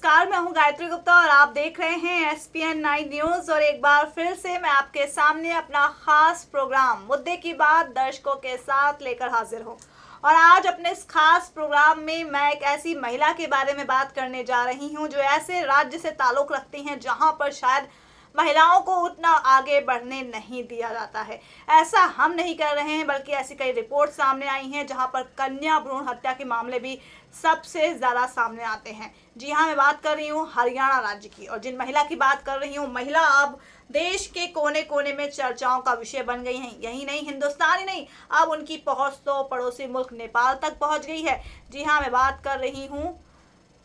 नमस्कार, मैं हूं गायत्री गुप्ता और आप देख रहे हैं SPN9 न्यूज। और एक बार फिर से मैं आपके सामने अपना खास प्रोग्राम मुद्दे की बात दर्शकों के साथ लेकर हाजिर हूं। और आज अपने इस खास प्रोग्राम में मैं एक ऐसी महिला के बारे में बात करने जा रही हूं जो ऐसे राज्य से ताल्लुक रखती हैं जहां पर शायद महिलाओं को उतना आगे बढ़ने नहीं दिया जाता है। ऐसा हम नहीं कर रहे हैं, बल्कि ऐसी कई रिपोर्ट सामने आई हैं जहां पर कन्या भ्रूण हत्या के मामले भी सबसे ज़्यादा सामने आते हैं। जी हाँ, मैं बात कर रही हूँ हरियाणा राज्य की। और जिन महिला की बात कर रही हूँ, महिला अब देश के कोने कोने में चर्चाओं का विषय बन गई हैं। यही नहीं, हिंदुस्तान ही नहीं, अब उनकी पहुँच तो पड़ोसी मुल्क नेपाल तक पहुँच गई है। जी हाँ, मैं बात कर रही हूँ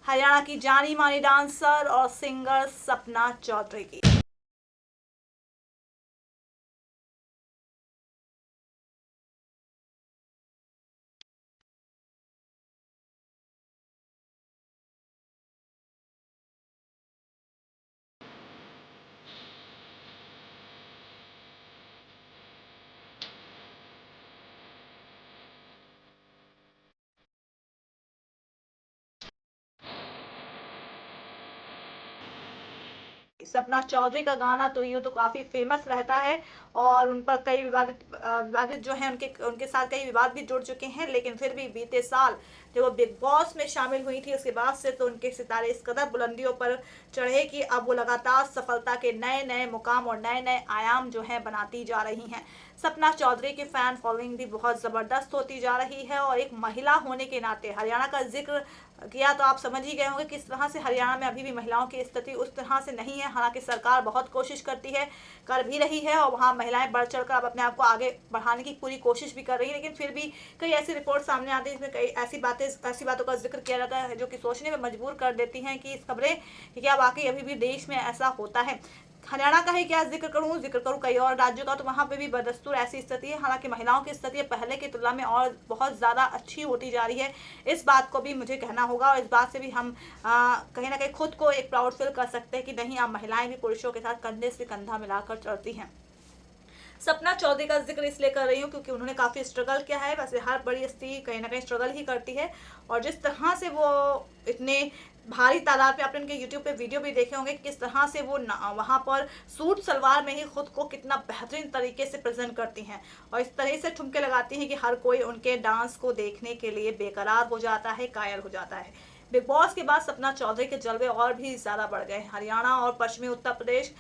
हरियाणा की जानी मानी डांसर और सिंगर सपना चौधरी की। सपना चौधरी का गाना तो यूँ तो काफी फेमस रहता है और उन पर कई विवादित जो है उनके उनके साथ कई विवाद भी जुड़ चुके हैं। लेकिन फिर भी बीते साल जब वो बिग बॉस में शामिल हुई थी, उसके बाद से तो उनके सितारे इस कदर बुलंदियों पर चढ़े कि अब वो लगातार सफलता के नए नए मुकाम और नए नए आयाम जो है बनाती जा रही हैं। सपना चौधरी की फैन फॉलोइंग भी बहुत ज़बरदस्त होती जा रही है। और एक महिला होने के नाते हरियाणा का जिक्र किया तो आप समझ ही गए होंगे किस तरह से हरियाणा में अभी भी महिलाओं की स्थिति उस तरह से नहीं है। हालांकि सरकार बहुत कोशिश करती है, कर भी रही है, और वहाँ महिलाएं बढ़ चढ़कर अब अपने आप को आगे बढ़ाने की पूरी कोशिश भी कर रही है। लेकिन फिर भी कई ऐसी रिपोर्ट सामने आती है जिसमें कई ऐसी बातों का जिक्र किया जाता है जो कि सोचने में मजबूर कर देती हैं कि इस खबरें कि क्या वाकई अभी भी देश में ऐसा होता है। हरियाणा का ही क्या जिक्र करूं कई और राज्यों का, तो वहाँ पे भी बदस्तूर ऐसी स्थिति है। हालांकि महिलाओं की स्थिति पहले की तुलना में और बहुत ज़्यादा अच्छी होती जा रही है, इस बात को भी मुझे कहना होगा। और इस बात से भी हम कहीं ना कहीं खुद को एक प्राउड फील कर सकते हैं कि नहीं, अब महिलाएं भी पुरुषों के साथ कंधे से कंधा मिलाकर चलती हैं। सपना चौधरी का जिक्र इसलिए कर रही हूँ क्योंकि उन्होंने काफ़ी स्ट्रगल किया है। वैसे हर बड़ी हस्ती कहीं ना कहीं स्ट्रगल ही करती है। और जिस तरह से वो इतने भारी तादाद में, आपने उनके यूट्यूब पे वीडियो भी देखे होंगे किस तरह से वो वहाँ पर सूट सलवार में ही खुद को कितना बेहतरीन तरीके से प्रेजेंट करती हैं और इस तरह से ठुमके लगाती हैं कि हर कोई उनके डांस को देखने के लिए बेकरार हो जाता है, कायल हो जाता है। बिग बॉस के बाद सपना चौधरी के जलवे और भी ज़्यादा बढ़ गए। हरियाणा और पश्चिमी उत्तर प्रदेश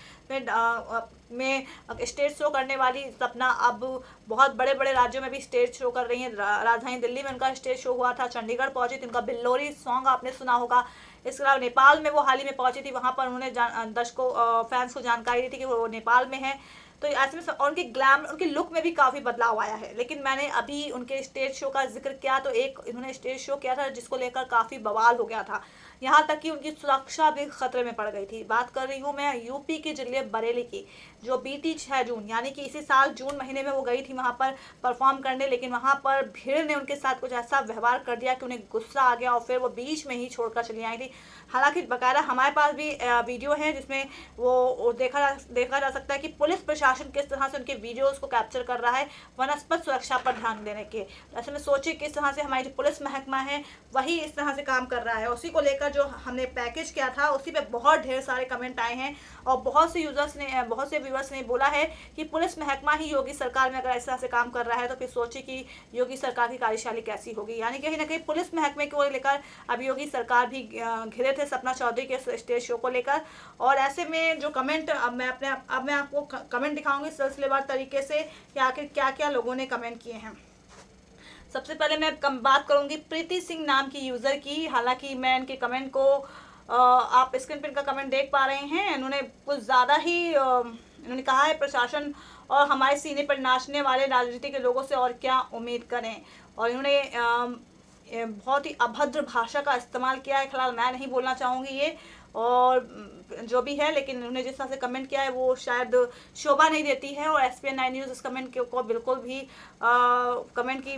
में स्टेज शो करने वाली सपना अब बहुत बड़े बड़े राज्यों में भी स्टेज शो कर रही हैं। राजधानी दिल्ली में उनका स्टेज शो हुआ था, चंडीगढ़ पहुंची थी, उनका बिल्लोरी सॉन्ग आपने सुना होगा। इसके अलावा नेपाल में वो हाल ही में पहुंची थी, वहां पर उन्होंने दर्शकों फैंस को जानकारी दी थी कि वो नेपाल में है। तो ऐसे में उनकी ग्लैम, उनकी लुक में भी काफ़ी बदलाव आया है। लेकिन मैंने अभी उनके स्टेज शो का जिक्र किया तो एक इन्होंने स्टेज शो किया था जिसको लेकर काफ़ी बवाल हो गया था, यहाँ तक कि उनकी सुरक्षा भी खतरे में पड़ गई थी। बात कर रही हूँ मैं यूपी के जिले बरेली की, जो बीती 6 जून यानी कि इसी साल जून महीने में वो गई थी वहाँ पर परफॉर्म करने। लेकिन वहाँ पर भीड़ ने उनके साथ कुछ ऐसा व्यवहार कर दिया कि उन्हें गुस्सा आ गया और फिर वो बीच में ही छोड़कर चली आई थी। हालांकि बकायदा हमारे पास भी वीडियो है जिसमें वो देखा जा सकता है कि पुलिस प्रशासन किस तरह से उनके वीडियोस को कैप्चर कर रहा है वनस्पत सुरक्षा पर ध्यान देने के। ऐसे में सोचिए किस तरह से हमारी जो पुलिस महकमा है वही इस तरह से काम कर रहा है। उसी को लेकर जो हमने पैकेज किया था उसी पे बहुत ढेर सारे कमेंट आए हैं और बहुत से व्यूअर्स ने बोला है कि पुलिस महकमा ही योगी सरकार में अगर इस तरह से काम कर रहा है तो फिर सोचिए कि योगी सरकार की कार्यशैली कैसी होगी। यानी कहीं ना कहीं पुलिस महकमे को लेकर अब योगी सरकार भी घिरे थे सपना चौधरी के स्टेज शो को लेकर। और ऐसे में जो कमेंट अब मैं आपको कमेंट दिखाऊंगी सिलसिलेवार तरीके से कि आखिर क्या क्या लोगों ने कमेंट किए हैं। सबसे पहले मैं बात करूंगी प्रीति सिंह नाम की यूज़र की। हालांकि मैं इनके कमेंट को आप स्क्रीन पर इनका कमेंट देख पा रहे हैं। इन्होंने कुछ ज़्यादा ही इन्होंने कहा है प्रशासन और हमारे सीने पर नाचने वाले राजनीति के लोगों से और क्या उम्मीद करें। और इन्होंने बहुत ही अभद्र भाषा का इस्तेमाल किया है। फिलहाल मैं नहीं बोलना चाहूँगी ये, और जो भी है, लेकिन उन्होंने जिस तरह से कमेंट किया है वो शायद शोभा नहीं देती है। और SPN9 न्यूज़ इस कमेंट को बिल्कुल भी कमेंट की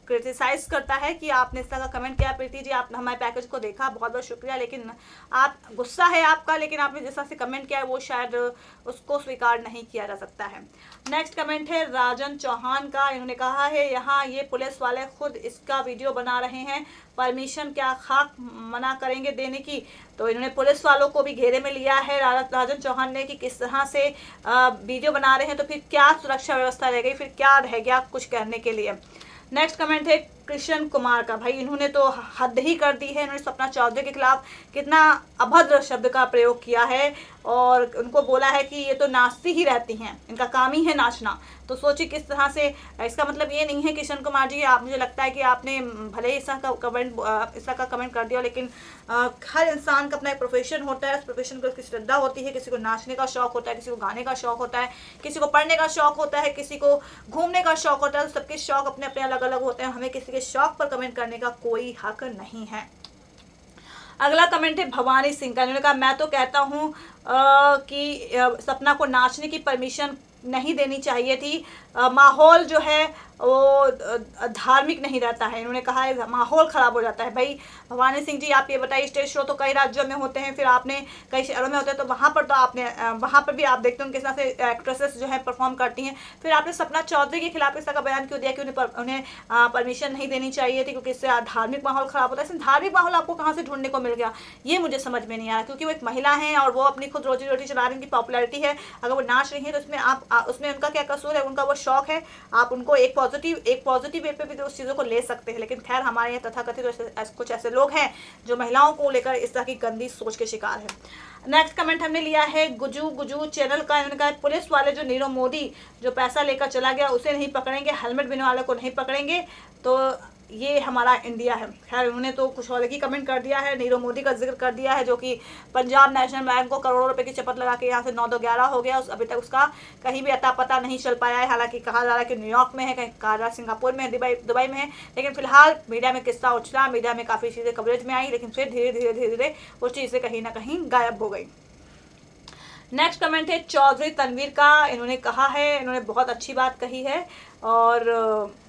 क्रिटिसाइज करता है कि आपने इस तरह का कमेंट किया। प्रीति जी, आपने हमारे पैकेज को देखा, बहुत बहुत शुक्रिया, लेकिन आप गुस्सा है आपका, लेकिन आपने जिस तरह से कमेंट किया है वो शायद उसको स्वीकार नहीं किया जा सकता है। नेक्स्ट कमेंट है राजन चौहान का। इन्होंने कहा है यहाँ ये पुलिस वाले खुद इसका वीडियो बना रहे हैं, परमिशन क्या खाक मना करेंगे देने की। तो इन्होंने पुलिस वालों को भी घेरे में लिया है राजन चौहान ने कि किस तरह से वीडियो बना रहे हैं, तो फिर क्या सुरक्षा व्यवस्था रह गई, फिर क्या रह गया कुछ करने के लिए। नेक्स्ट कमेंट है कृष्ण कुमार का। भाई इन्होंने तो हद ही कर दी है। इन्होंने सपना चौधरी के खिलाफ कितना अभद्र शब्द का प्रयोग किया है और उनको बोला है कि ये तो नाचती ही रहती हैं, इनका काम ही है नाचना। तो सोचिए किस तरह से। इसका मतलब ये नहीं है कृष्ण कुमार जी, आप, मुझे लगता है कि आपने भले ही इस तरह का कमेंट कर दिया, लेकिन हर इंसान का अपना एक प्रोफेशन होता है, उस प्रोफेशन को उसकी श्रद्धा होती है। किसी को नाचने का शौक होता है, किसी को गाने का शौक होता है, किसी को पढ़ने का शौक होता है, किसी को घूमने का शौक होता है। सबके शौक अपने अपने अलग अलग होते हैं। हमें किसी के शौक पर कमेंट करने का कोई हक नहीं है। अगला कमेंट है भवानी सिंह का। उन्होंने कहा मैं तो कहता हूँ कि सपना को नाचने की परमिशन नहीं देनी चाहिए थी। माहौल जो है वो धार्मिक नहीं रहता है। इन्होंने कहा है माहौल ख़राब हो जाता है। भाई भवानी सिंह जी, आप ये बताइए, स्टेज शो तो कई राज्यों में होते हैं, फिर आपने कई शहरों में होते हैं, तो वहाँ पर तो आपने वहाँ पर भी आप देखते हैं किस तरह से एक्ट्रेसेस जो है परफॉर्म करती हैं। फिर आपने सपना चौधरी के खिलाफ इस तरह का बयान क्यों दिया कि उन्हें परमिशन नहीं देनी चाहिए थी, क्योंकि इससे धार्मिक माहौल ख़राब होता है। इसमें धार्मिक माहौल आपको कहाँ से ढूंढने को मिल गया, ये मुझे समझ में नहीं आया। क्योंकि वो एक महिला है और वो अपनी खुद रोजी रोटी चला रही, उनकी पॉपुलैरिटी है। अगर वो नाच रही है तो उसमें उनका क्या कसूर है, उनका वो शौक है। आप उनको एक पॉजिटिव वे पे भी तो उस चीज़ों को ले सकते हैं। लेकिन खैर, हमारे यहाँ तथाकथित कुछ ऐसे लोग हैं जो महिलाओं को लेकर इस तरह की गंदी सोच के शिकार है। नेक्स्ट कमेंट हमने लिया है गुजू चैनल का। इन्होंने कहा पुलिस वाले जो नीरव मोदी जो पैसा लेकर चला गया उसे नहीं पकड़ेंगे, हेलमेट बिनने वाले को नहीं पकड़ेंगे, तो ये हमारा इंडिया है। खैर, उन्होंने तो कुछ और ही कमेंट कर दिया है, नीरव मोदी का जिक्र कर दिया है, जो कि पंजाब नेशनल बैंक को करोड़ों रुपए की शपथ लगा के यहाँ से 9-11 हो गया। अभी तक उसका कहीं भी अता पता नहीं चल पाया है। हालांकि कहा जा रहा है कि न्यूयॉर्क में है, कहीं कहा जा रहा है सिंगापुर में है, दुबई में है, लेकिन फिलहाल मीडिया में किस्सा उछला, मीडिया में काफ़ी चीज़ें कवरेज में आई, लेकिन फिर धीरे धीरे वो चीज़ें कहीं ना कहीं गायब हो गई। नेक्स्ट कमेंट है चौधरी तनवीर का। इन्होंने कहा है, इन्होंने बहुत अच्छी बात कही है और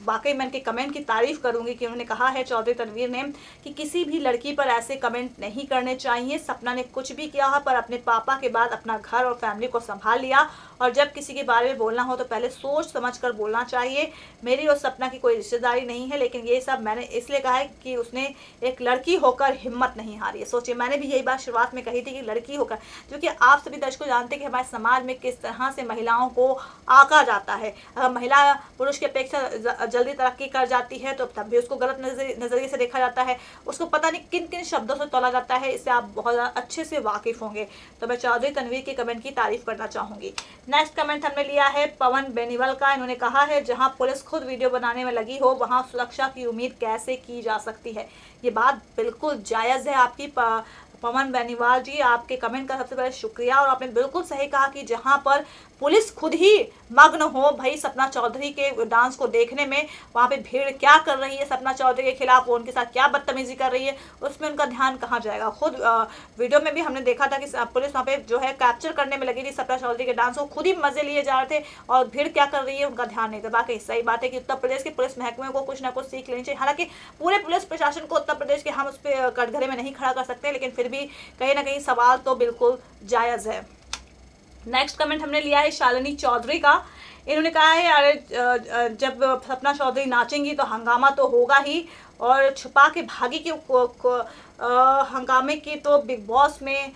वाकई मैं इनके कमेंट की तारीफ़ करूंगी कि उन्होंने कहा है चौधरी तनवीर ने कि किसी भी लड़की पर ऐसे कमेंट नहीं करने चाहिए। सपना ने कुछ भी किया है पर अपने पापा के बाद अपना घर और फैमिली को संभाल लिया, और जब किसी के बारे में बोलना हो तो पहले सोच समझ कर बोलना चाहिए। मेरी और सपना की कोई रिश्तेदारी नहीं है, लेकिन ये सब मैंने इसलिए कहा है कि उसने एक लड़की होकर हिम्मत नहीं हारी है। सोचिए, मैंने भी यही बात शुरुआत में कही थी कि लड़की होकर, क्योंकि आप सभी दर्शकों जानते हैं कि हमारे समाज में किस तरह से महिलाओं को आंका जाता है। अगर महिला पुरुष की अपेक्षा जल्दी तरक्की कर जाती है तो तब भी उसको गलत नजरिए से देखा जाता है, उसको पता नहीं किन किन शब्दों से तोला जाता है। इससे आप बहुत ज़्यादा अच्छे से वाकिफ होंगे। तो मैं चौधरी तनवीर के कमेंट की तारीफ करना चाहूँगी। नेक्स्ट कमेंट हमने लिया है पवन बेनीवाल का। इन्होंने कहा है जहाँ पुलिस खुद वीडियो बनाने में लगी हो वहाँ सुरक्षा की उम्मीद कैसे की जा सकती है। ये बात बिल्कुल जायज़ है आपकी पवन बेनीवाल जी, आपके कमेंट का सबसे पहले शुक्रिया। और आपने बिल्कुल सही कहा कि जहाँ पर पुलिस खुद ही मग्न हो भाई सपना चौधरी के डांस को देखने में, वहाँ पे भीड़ क्या कर रही है सपना चौधरी के खिलाफ, वो उनके साथ क्या बदतमीजी कर रही है, उसमें उनका ध्यान कहाँ जाएगा। खुद वीडियो में भी हमने देखा था कि पुलिस वहाँ पे जो है कैप्चर करने में लगी थी सपना चौधरी के डांस को, खुद ही मजे लिए जा रहे थे और भीड़ क्या कर रही है उनका ध्यान नहीं था। बाकी सही बात है कि उत्तर प्रदेश के पुलिस महकमे को कुछ ना कुछ सीख लेनी चाहिए। हालांकि पूरे पुलिस प्रशासन को उत्तर प्रदेश के हम उस पर कटघरे में नहीं खड़ा कर सकते, लेकिन फिर भी कहीं ना कहीं सवाल तो बिल्कुल जायज़ है। नेक्स्ट कमेंट हमने लिया है शालिनी चौधरी का। इन्होंने कहा है अरे जब सपना चौधरी नाचेंगी तो हंगामा तो होगा ही, और छुपा के भागी के हंगामे की तो बिग बॉस में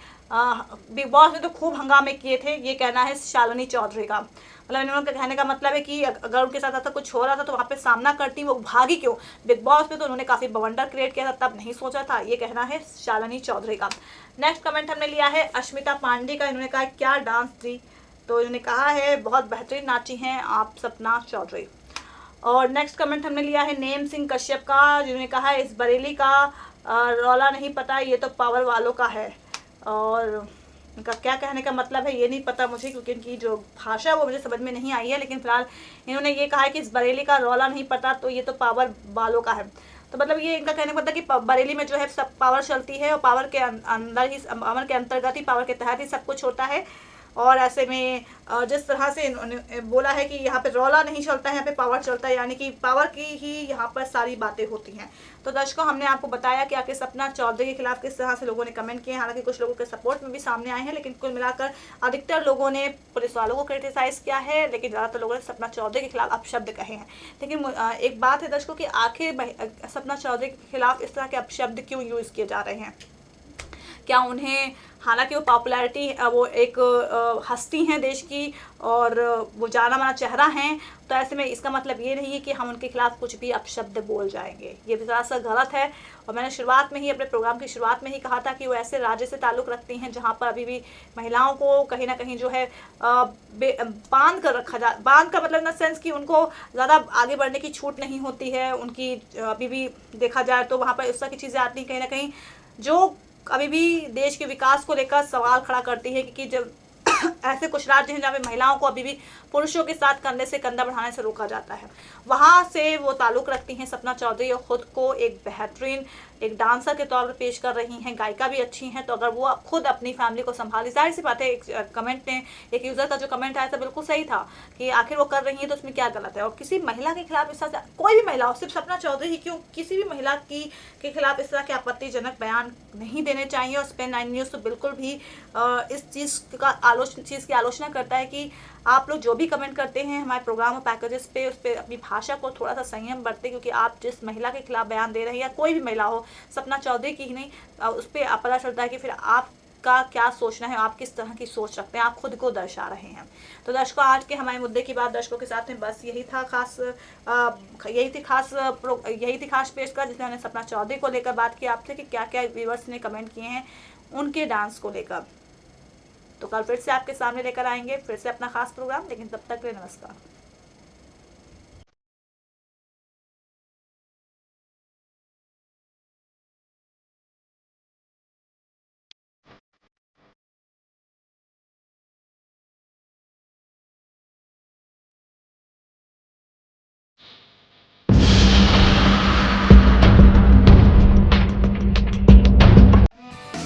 तो खूब हंगामे किए थे, ये कहना है शालिनी चौधरी का। मतलब इन्होंने कहने का मतलब है कि अगर उनके साथ ऐसा कुछ हो रहा था तो वहाँ पे सामना करती, वो भागी क्यों। बिग बॉस पे तो उन्होंने काफ़ी बवंडर क्रिएट किया था, तब नहीं सोचा था, ये कहना है शालिनी चौधरी का। नेक्स्ट कमेंट हमने लिया है अश्मिता पांडे का। इन्होंने कहा क्या डांस थी, तो इन्होंने कहा है बहुत बेहतरीन नाची हैं आप सपना चौधरी। और नेक्स्ट कमेंट हमने लिया है नेम सिंह कश्यप का, जिन्होंने कहा है इस बरेली का रौला नहीं पता, ये तो पावर वालों का है। और इनका क्या कहने का मतलब है ये नहीं पता मुझे, क्योंकि इनकी जो भाषा है वो मुझे समझ में नहीं आई है, लेकिन फिलहाल इन्होंने ये कहा है कि इस बरेली का रौला नहीं पता तो ये तो पावर वालों का है। तो मतलब ये इनका कहने का मतलब कि बरेली में जो है सब पावर चलती है और पावर के अंदर ही, पावर के अंतर्गत ही, पावर के तहत ही सब कुछ होता है। और ऐसे में जिस तरह से इन्होंने बोला है कि यहाँ पे रौला नहीं चलता है, यहाँ पे पावर चलता है, यानी कि पावर की ही यहाँ पर सारी बातें होती हैं। तो दर्शकों, हमने आपको बताया कि आखिर सपना चौधरी के खिलाफ किस तरह से लोगों ने कमेंट किए। हालांकि कुछ लोगों के सपोर्ट में भी सामने आए हैं, लेकिन कुल मिलाकर अधिकतर लोगों ने पुलिस वालों को क्रिटिसाइज किया है, लेकिन ज़्यादातर लोगों ने सपना चौधरी के खिलाफ अपशब्द कहे हैं। लेकिन एक बात है दर्शकों कि आखिर सपना चौधरी के खिलाफ इस तरह के अपशब्द क्यों यूज़ किए जा रहे हैं? क्या उन्हें, हालांकि वो पॉपुलैरिटी, वो एक हस्ती हैं देश की और वो जाना माना चेहरा हैं, तो ऐसे में इसका मतलब ये नहीं है कि हम उनके खिलाफ कुछ भी अपशब्द बोल जाएंगे। ये भी ज़रा सा गलत है। और मैंने शुरुआत में ही, अपने प्रोग्राम की शुरुआत में ही कहा था कि वो ऐसे राज्य से ताल्लुक़ रखती हैं जहाँ पर अभी भी महिलाओं को कहीं ना कहीं जो है बांध कर रखा जा, बांध का मतलब इन द सेंस कि उनको ज़्यादा आगे बढ़ने की छूट नहीं होती है। उनकी अभी भी देखा जाए तो वहाँ पर इस तरह की चीज़ें आती हैं कहीं ना कहीं जो अभी भी देश के विकास को लेकर सवाल खड़ा करती है कि जब ऐसे कुछ राज्य हैं जहाँ पे महिलाओं को अभी भी पुरुषों के साथ कंधे से कंधा बढ़ाने से रोका जाता है, वहाँ से वो ताल्लुक़ रखती हैं सपना चौधरी और ख़ुद को एक बेहतरीन एक डांसर के तौर पर पेश कर रही हैं, गायिका भी अच्छी हैं। तो अगर वो खुद अपनी फैमिली को संभाली, जाहिर सी बात है, एक कमेंट ने, एक यूज़र का जो कमेंट आया था बिल्कुल सही था कि आखिर वो कर रही है तो उसमें क्या गलत है। और किसी महिला के खिलाफ इस तरह से, कोई भी महिला हो, सिर्फ सपना चौधरी ही क्यों, किसी भी महिला के खिलाफ इस तरह के आपत्तिजनक बयान नहीं देने चाहिए। और स्पेन 9 न्यूज़ तो बिल्कुल भी इस चीज़ की आलोचना करता है कि आप लोग जो भी कमेंट करते हैं हमारे प्रोग्राम और पैकेजेस पे, उस पर अपनी भाषा को थोड़ा सा संयम बरतें, क्योंकि आप जिस महिला के खिलाफ बयान दे रहे हैं, या कोई भी महिला हो, सपना चौधरी की ही नहीं, उस पर पता चलता है कि फिर आपका क्या सोचना है, आप किस तरह की सोच रखते हैं, आप खुद को दर्शा रहे हैं। तो दर्शकों, आज के हमारे मुद्दे की बात दर्शकों के साथ में बस यही था, यही थी खास पेशकश जिसमें हमने सपना चौधरी को लेकर बात की आपसे कि क्या क्या व्यूअर्स ने कमेंट किए हैं उनके डांस को लेकर। तो कल फिर से आपके सामने लेकर आएंगे, फिर से अपना खास प्रोग्राम, लेकिन तब तक के लिए नमस्कार।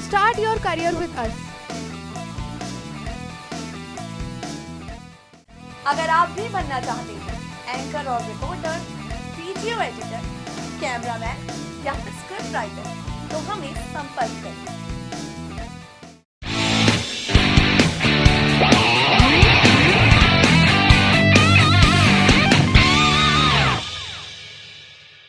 Start your career with us. अगर आप भी बनना चाहते हैं एंकर और रिपोर्टर, वीडियो एडिटर, कैमरामैन या फिर स्क्रिप्ट राइटर, तो हमें संपर्क करें।